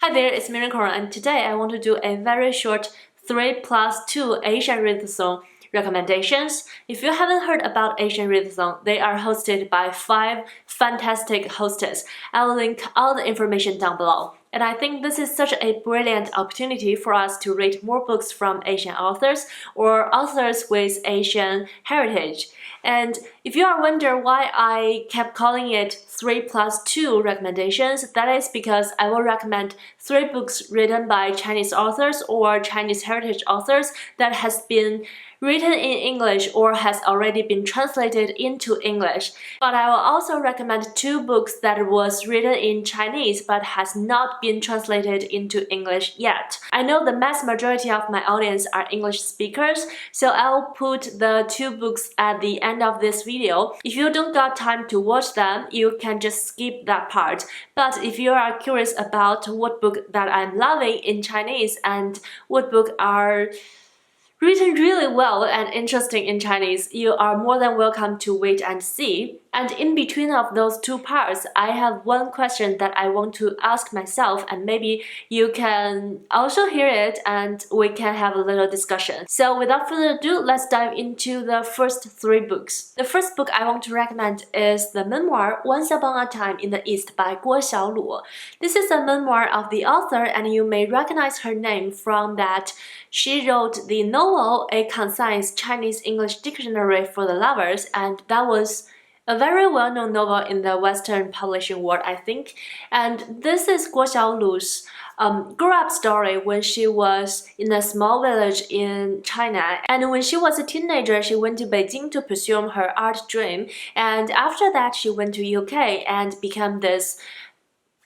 Hi there, it's Miracle, and today I want to do a very short 3+2 Asian Readathon recommendations. If you haven't heard about Asian Readathon, they are hosted by 5 fantastic hosts. I will link all the information down below. And I think this is such a brilliant opportunity for us to read more books from Asian authors or authors with Asian heritage. And if you are wondering why I kept calling it 3+2 recommendations, that is because I will recommend 3 books written by Chinese authors or Chinese heritage authors that has been written in English or has already been translated into English. But I will also recommend 2 books that was written in Chinese but has not been translated into English yet. I know the mass majority of my audience are English speakers, so I'll put the 2 books at the end of this video. If you don't got time to watch them, you can just skip that part. But if you are curious about what book that I'm loving in Chinese and what book are written really well and interesting in Chinese, you are more than welcome to wait and see. And in between of those 2 parts, I have one question that I want to ask myself, and maybe you can also hear it and we can have a little discussion. So without further ado, let's dive into the first 3 books. The first book I want to recommend is the memoir Once Upon a Time in the East by Guo Xiaolu. This is a memoir of the author, and you may recognize her name from that she wrote the novel A Concise Chinese-English Dictionary for the Lovers, and that was a very well-known novel in the Western publishing world, I think. And this is Guo Xiaolu's grew-up story when she was in a small village in China. And when she was a teenager, she went to Beijing to pursue her art dream. And after that, she went to UK and became this,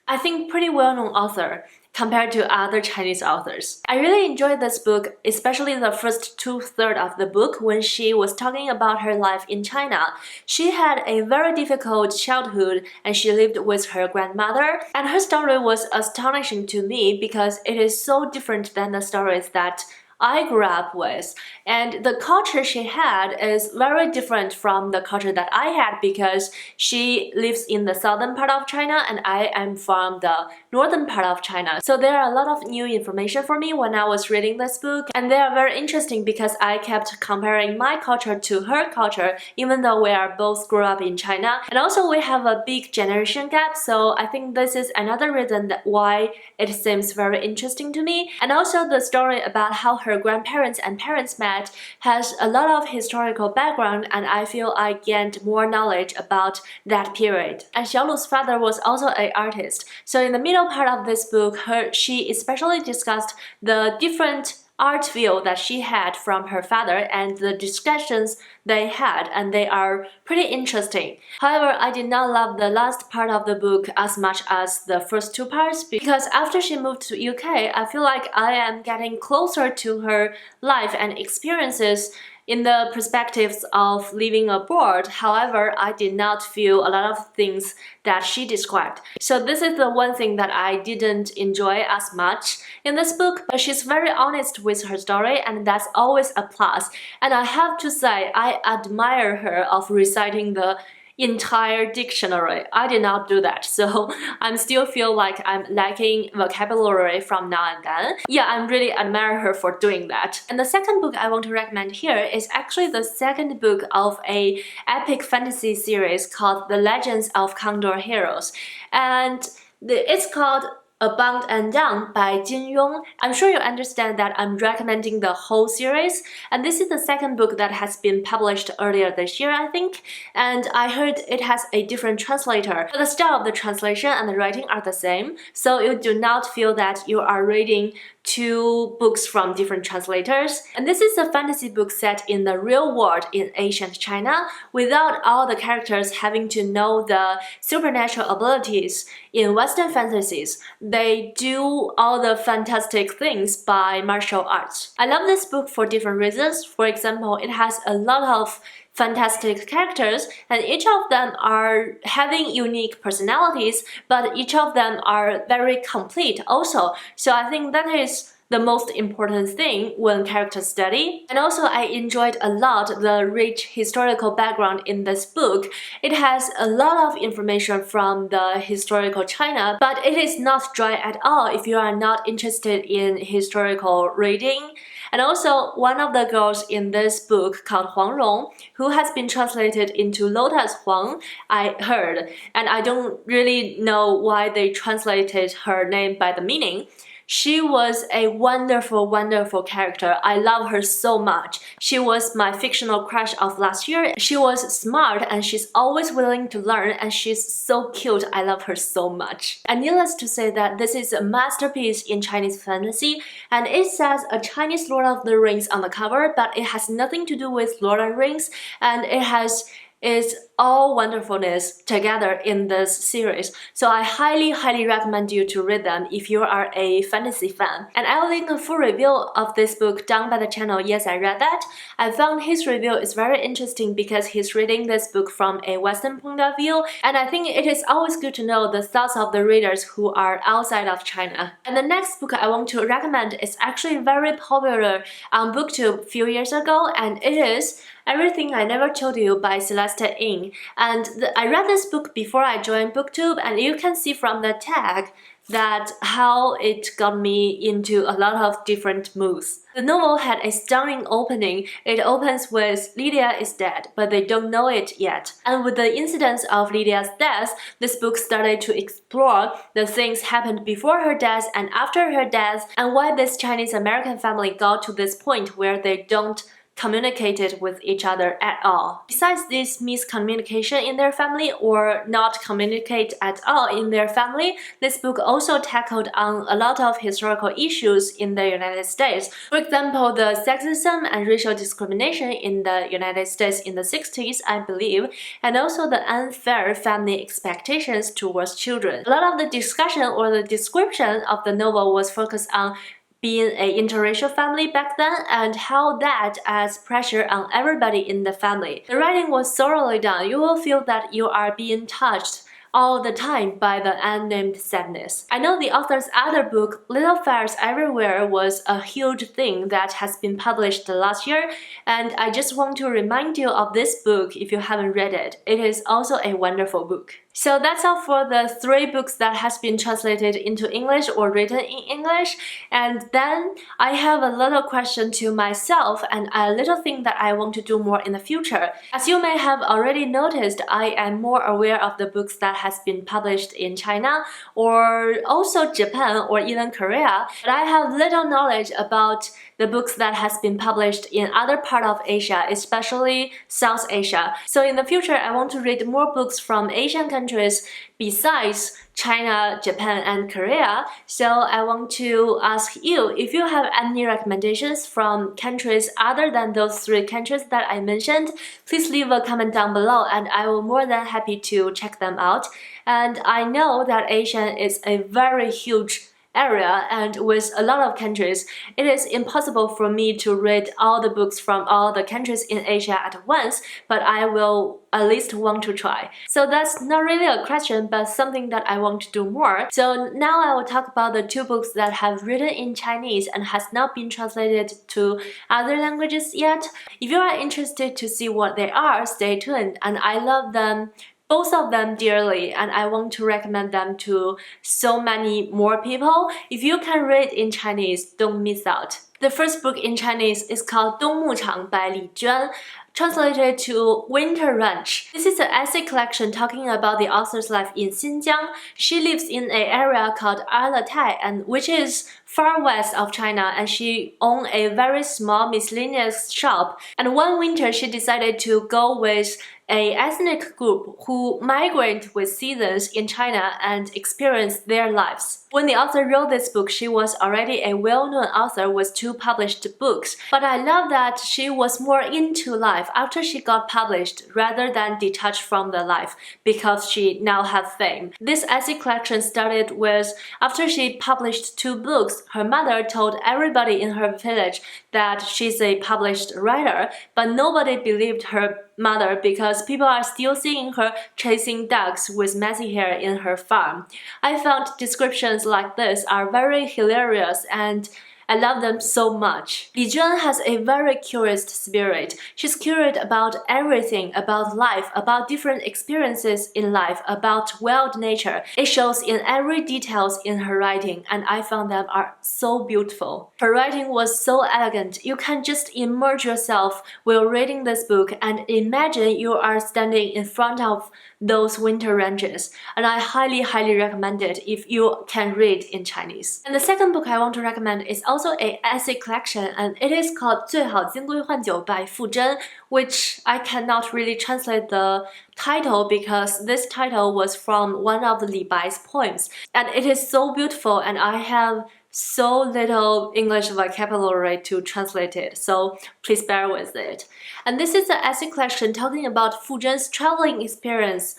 I think, pretty well-known author compared to other Chinese authors. I really enjoyed this book, especially the first 2/3 of the book when she was talking about her life in China. She had a very difficult childhood and she lived with her grandmother, and her story was astonishing to me because it is so different than the stories that I grew up with, and the culture she had is very different from the culture that I had because she lives in the southern part of China and I am from the northern part of China. So there are a lot of new information for me when I was reading this book, and they are very interesting because I kept comparing my culture to her culture even though we are both grew up in China, and also we have a big generation gap, so I think this is another reason that why it seems very interesting to me. And also the story about how her grandparents and parents met has a lot of historical background, and I feel I gained more knowledge about that period. And Xiaolu's father was also an artist, so in the middle part of this book, she especially discussed the different art view that she had from her father and the discussions they had, and they are pretty interesting. However, I did not love the last part of the book as much as the first 2 parts because after she moved to UK, I feel like I am getting closer to her life and experiences in the perspectives of living abroad. However, I did not feel a lot of things that she described. So this is the one thing that I didn't enjoy as much in this book, but she's very honest with her story, and that's always a plus. And I have to say, I admire her of reciting the entire dictionary. I did not do that, so I still feel like I'm lacking vocabulary from now and then. Yeah, I really admire her for doing that. And the second book I want to recommend here is actually the second book of a epic fantasy series called The Legends of Condor Heroes, and it's called A Bound and Down by Jin Yong. I'm sure you understand that I'm recommending the whole series, and this is the second book that has been published earlier this year, I think, and I heard it has a different translator. But the style of the translation and the writing are the same, so you do not feel that you are reading 2 books from different translators. And this is a fantasy book set in the real world in ancient China without all the characters having to know the supernatural abilities in Western fantasies. They do all the fantastic things by martial arts. I love this book for different reasons. For example, it has a lot of fantastic characters, and each of them are having unique personalities, but each of them are very complete also. So I think that is the most important thing when character study. And also I enjoyed a lot the rich historical background in this book. It has a lot of information from the historical China, but it is not dry at all if you are not interested in historical reading. And also, one of the girls in this book called Huang Rong, who has been translated into Lotus Huang, I heard, and I don't really know why they translated her name by the meaning. She was a wonderful, wonderful character. I love her so much. She was my fictional crush of last year. She was smart and she's always willing to learn and she's so cute. I love her so much. And needless to say that this is a masterpiece in Chinese fantasy, and it says a Chinese Lord of the Rings on the cover, but it has nothing to do with Lord of the Rings, and it has is all wonderfulness together in this series. So I highly, highly recommend you to read them if you are a fantasy fan. And I'll link a full review of this book down by the channel. Yes, I read that. I found his review is very interesting because he's reading this book from a Western point of view, and I think it is always good to know the thoughts of the readers who are outside of China. And the next book I want to recommend is actually very popular on BookTube a few years ago, and it is Everything I Never Told You by Celeste Ng. And I read this book before I joined BookTube, and you can see from the tag that how it got me into a lot of different moods. The novel had a stunning opening. It opens with Lydia is dead, but they don't know it yet. And with the incidents of Lydia's death, this book started to explore the things happened before her death and after her death, and why this Chinese-American family got to this point where they don't communicated with each other at all. Besides this miscommunication in their family or not communicate at all in their family, this book also tackled on a lot of historical issues in the United States. For example, the sexism and racial discrimination in the United States in the 60s, I believe, and also the unfair family expectations towards children. A lot of the discussion or the description of the novel was focused on being an interracial family back then and how that adds pressure on everybody in the family. The writing was thoroughly done. You will feel that you are being touched all the time by the unnamed sadness. I know the author's other book, Little Fires Everywhere, was a huge thing that has been published last year, and I just want to remind you of this book if you haven't read it. It is also a wonderful book. So that's all for the 3 books that has been translated into English or written in English. And then I have a little question to myself and a little thing that I want to do more in the future. As you may have already noticed, I am more aware of the books that has been published in China or also Japan or even Korea, but I have little knowledge about the books that has been published in other part of Asia, especially South Asia. So in the future, I want to read more books from Asian countries besides China, Japan, and Korea. So I want to ask you if you have any recommendations from countries other than those 3 countries that I mentioned. Please leave a comment down below and I will more than happy to check them out. And I know that Asia is a very huge area, and with a lot of countries, it is impossible for me to read all the books from all the countries in Asia at once, but I will at least want to try. So that's not really a question, but something that I want to do more. So now I will talk about the 2 books that have written in Chinese and has not been translated to other languages yet. If you are interested to see what they are, stay tuned, and I love them, both of them dearly, and I want to recommend them to so many more people. If you can read in Chinese, don't miss out. The first book in Chinese is called 冬牧场 by Li Juan, translated to Winter Ranch. This is an essay collection talking about the author's life in Xinjiang. She lives in an area called Alatai, and which is far west of China, and she owned a very small miscellaneous shop. And one winter, she decided to go with an ethnic group who migrate with seasons in China and experience their lives. When the author wrote this book, she was already a well-known author with 2 published books. But I love that she was more into life after she got published rather than detached from the life because she now has fame. This essay collection started with after she published 2 books, her mother told everybody in her village that she's a published writer, but nobody believed her mother because people are still seeing her chasing ducks with messy hair in her farm. I found descriptions like this are very hilarious, and I love them so much. Li Juan has a very curious spirit. She's curious about everything, about life, about different experiences in life, about wild nature. It shows in every details in her writing, and I found them are so beautiful. Her writing was so elegant. You can just immerse yourself while reading this book and imagine you are standing in front of those winter ranges, and I highly recommend it if you can read in Chinese. And the second book I want to recommend is also an essay collection, and it is called 最好金龟换酒 by Fu Zhen, which I cannot really translate the title because this title was from one of Li Bai's poems, and it is so beautiful, and I have so little English vocabulary to translate it, so please bear with it. And this is an essay collection talking about Fu Zhen's traveling experience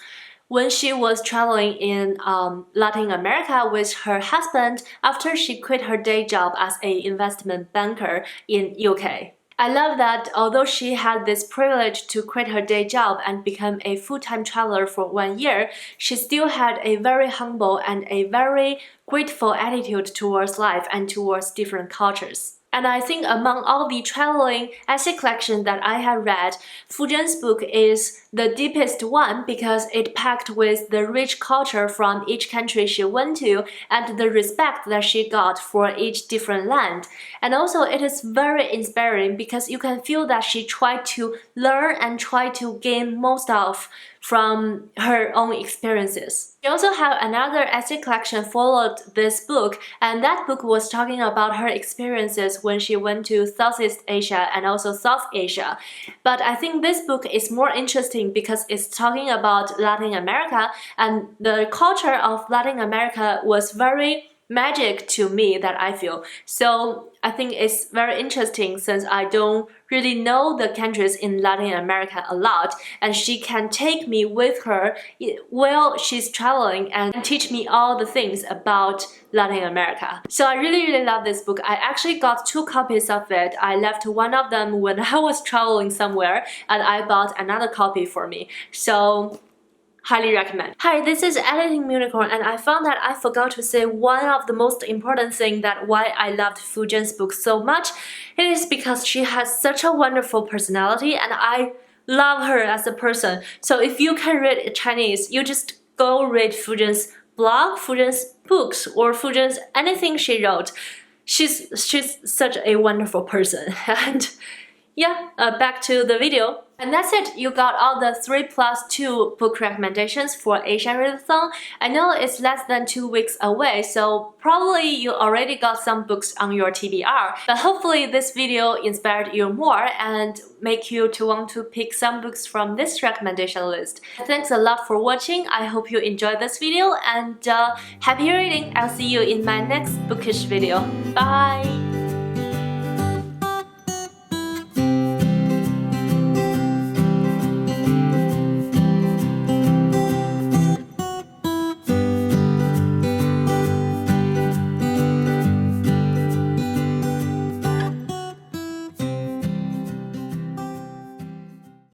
when she was traveling in Latin America with her husband after she quit her day job as an investment banker in UK. I love that although she had this privilege to quit her day job and become a full-time traveler for 1 year, she still had a very humble and a very grateful attitude towards life and towards different cultures. And I think among all the traveling essay collection that I have read, Fu Zhen's book is the deepest one because it packed with the rich culture from each country she went to and the respect that she got for each different land. And also it is very inspiring because you can feel that she tried to learn and try to gain most of from her own experiences. She also have another essay collection followed this book, and that book was talking about her experiences when she went to Southeast Asia and also South Asia. But I think this book is more interesting because it's talking about Latin America, and the culture of Latin America was very magic to me that I feel. So I think it's very interesting since I don't really know the countries in Latin America a lot, and she can take me with her while she's traveling and teach me all the things about Latin America. So I really love this book. I actually got 2 copies of it. I left one of them when I was traveling somewhere, and I bought another copy for me. So highly recommend. Hi, this is Editing Unicorn, and I found that I forgot to say one of the most important thing that why I loved Fu Zhen's book so much. It is because she has such a wonderful personality, and I love her as a person. So if you can read Chinese, you just go read Fu Zhen's blog, Fu Zhen's books, or Fu Zhen's anything she wrote. She's such a wonderful person. And yeah, back to the video. And that's it. You got all the 3+2 book recommendations for Asian Readathon. I know it's less than 2 weeks away, so probably you already got some books on your TBR. But hopefully this video inspired you more and make you to want to pick some books from this recommendation list. Thanks a lot for watching. I hope you enjoyed this video, and happy reading. I'll see you in my next bookish video. Bye!